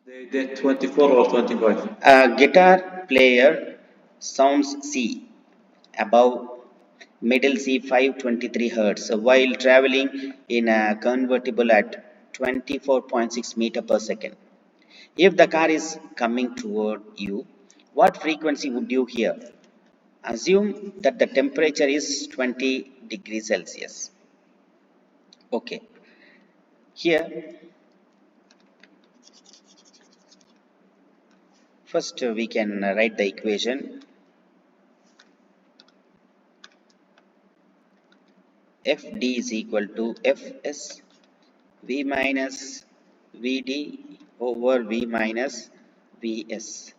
They did 24 or 25. A guitar player sounds C above middle C 523 Hz while traveling in a convertible at 24.6 meter per second. If the car is coming toward you, what frequency would you hear? Assume that the temperature is 20 degrees Celsius. Okay. Here, first we can write the equation Fd is equal to Fs V minus Vd over V minus Vs.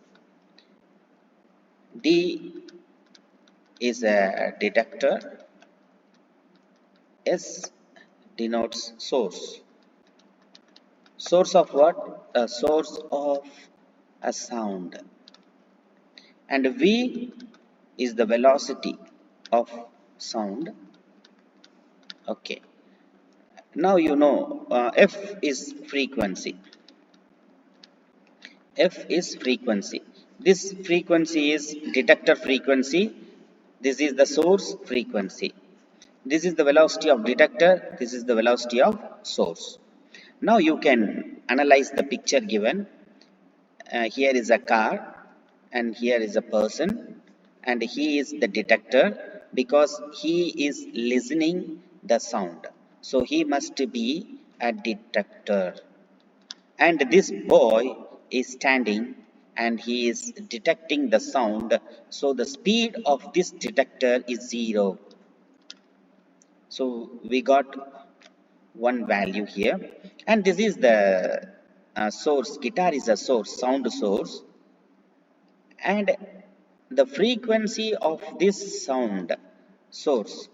D is a detector. S denotes source. Source of what? A source of a sound. And V is the velocity of sound. Okay. Now you know F is frequency. F is frequency. This frequency is detector frequency. This is the source frequency. This is the velocity of detector. This is the velocity of source. Now you can analyze the picture given. Here is a car and here is a person, and he is the detector because he is listening the sound. So he must be a detector. And this boy is standing and he is detecting the sound. So the speed of this detector is 0. So we got one value here, and this is the source. Guitar is a source, sound source, and the frequency of this sound source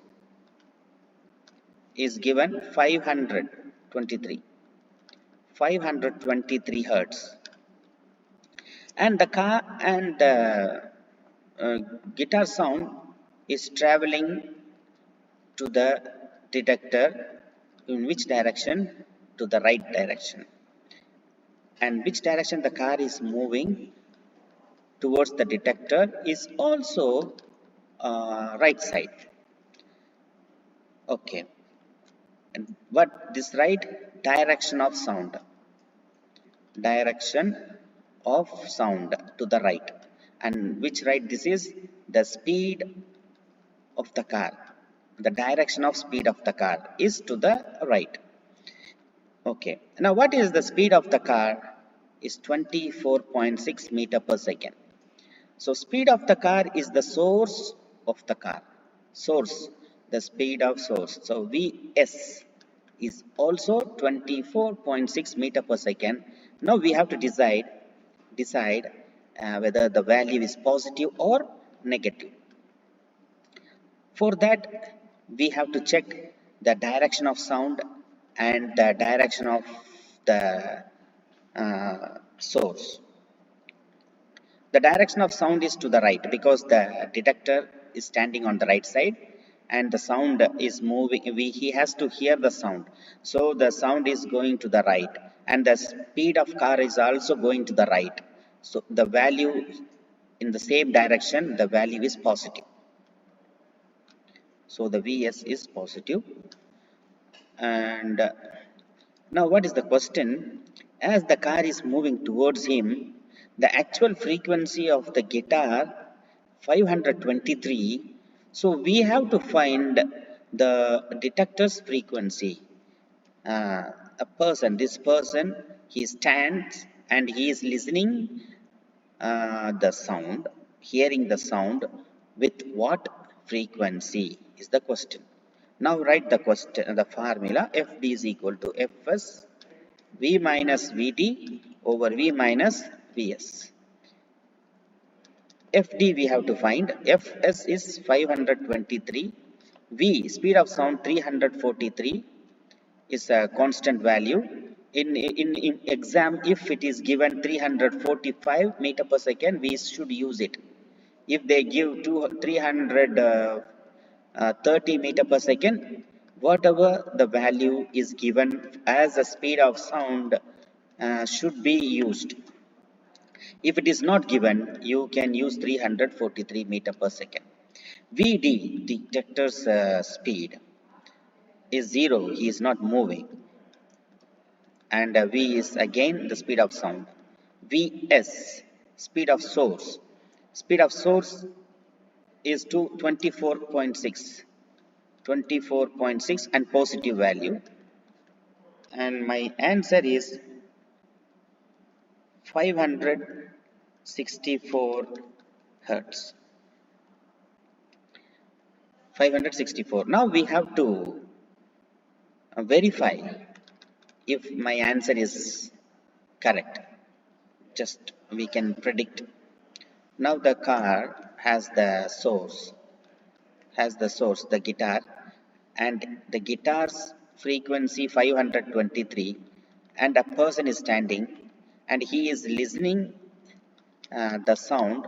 is given 523 hertz, and the car and the uh, guitar sound is traveling to the detector. In which direction? To the right direction. And which direction the car is moving towards the detector is also right side. Okay. And what this right? Direction of sound. Direction of sound to the right. And which right this is? The speed of the car. The direction of speed of the car is to the right. Okay. Now what is the speed of the car? Is 24.6 meter per second. So speed of the car is the source of the car. Source, the speed of source. So Vs is also 24.6 meter per second. Now we have to decide whether the value is positive or negative. For that, we have to check the direction of sound and the direction of the source. The direction of sound is to the right because the detector is standing on the right side and the sound is moving. He has to hear the sound. So the sound is going to the right and the speed of car is also going to the right. So the value in the same direction, the value is positive. So the Vs is positive. And now what is the question? As the car is moving towards him, the actual frequency of the guitar 523. So we have to find the detector's frequency. This person, he stands and he is listening the sound, hearing the sound with what frequency is the question. Now write the question, the formula. Fd is equal to Fs V minus Vd over V minus Vs. Fd we have to find. Fs is 523. V, speed of sound 343, is a constant value. In exam, if it is given 345 meter per second, we should use it. If they give 330 meter per second, whatever the value is given as a speed of sound, should be used. If it is not given, you can use 343 meter per second. VD, detector's speed, is 0. He is not moving. And V is again the speed of sound. Vs, speed of source. Speed of source is to 24.6. 24.6 and positive value. And my answer is 564 hertz. 564. Now we have to verify if my answer is correct. Just we can predict. Now the car has the source, the guitar, and the guitar's frequency 523, and a person is standing and he is listening the sound.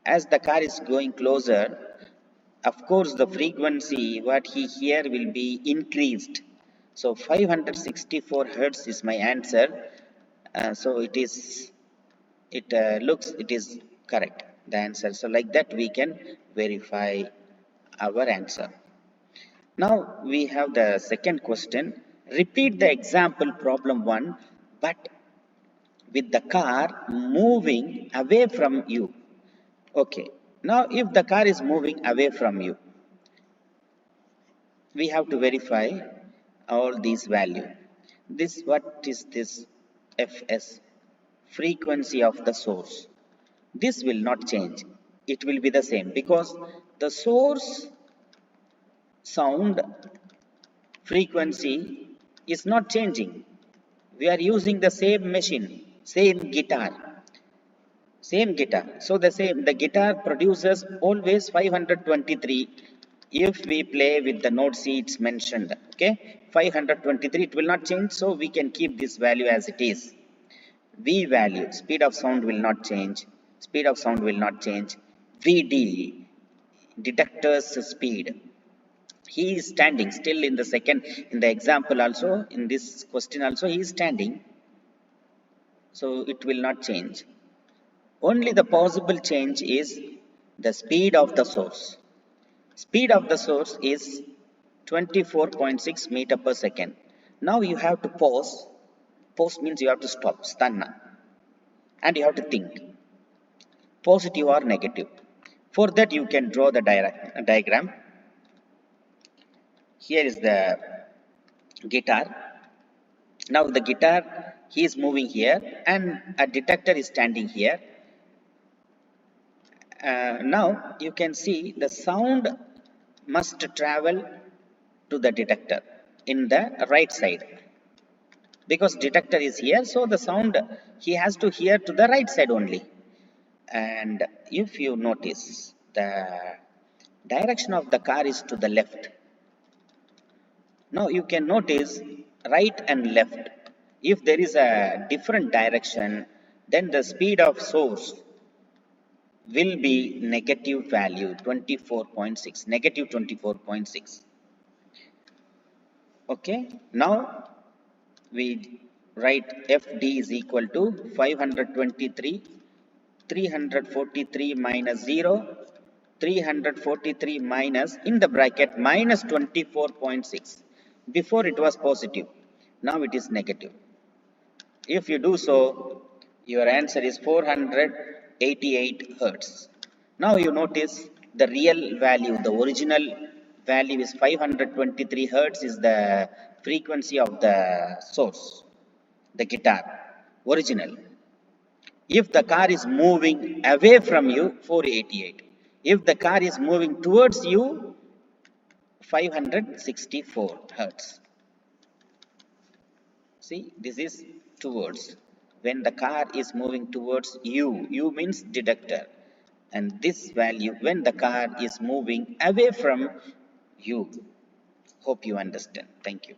As the car is going closer, of course the frequency what he hear will be increased. So 564 hertz is my answer. So it is it is correct, the answer. So like that we can verify our answer. Now we have the second question. Repeat the example problem 1 but with the car moving away from you. Okay, now if the car is moving away from you, we have to verify all these value. This, what is this? Fs, frequency of the source. This will not change. It will be the same because the source sound frequency is not changing. We are using the same machine, same guitar. So the guitar produces always 523. If we play with the note C, it's mentioned. Okay, 523. It will not change. So we can keep this value as it is. V value, speed of sound will not change. Speed of sound will not change. VD, detector's speed. He is standing still in the second, in the example also, in this question also, he is standing. So it will not change. Only the possible change is the speed of the source. Speed of the source is 24.6 meter per second. Now you have to pause. Pause means you have to stop, stanna. And you have to think, positive or negative. For that you can draw the diagram. Here is the guitar. Now the guitar, he is moving here and a detector is standing here. Now you can see the sound must travel to the detector in the right side. Because detector is here, so the sound he has to hear to the right side only. And if you notice, the direction of the car is to the left. Now you can notice right and left. If there is a different direction, then the speed of source will be negative value 24.6, negative 24.6. Okay, now we write FD is equal to 523, 343 minus 0, 343 minus, in the bracket, minus 24.6. Before it was positive, now it is negative. If you do so, your answer is 488 hertz. Now you notice the real value, the original value is 523 hertz is the frequency of the source, the guitar, original. If the car is moving away from you, 488. If the car is moving towards you, 564 hertz. See, this is towards. When the car is moving towards you, you means detector. And this value, when the car is moving away from you. Hope you understand. Thank you.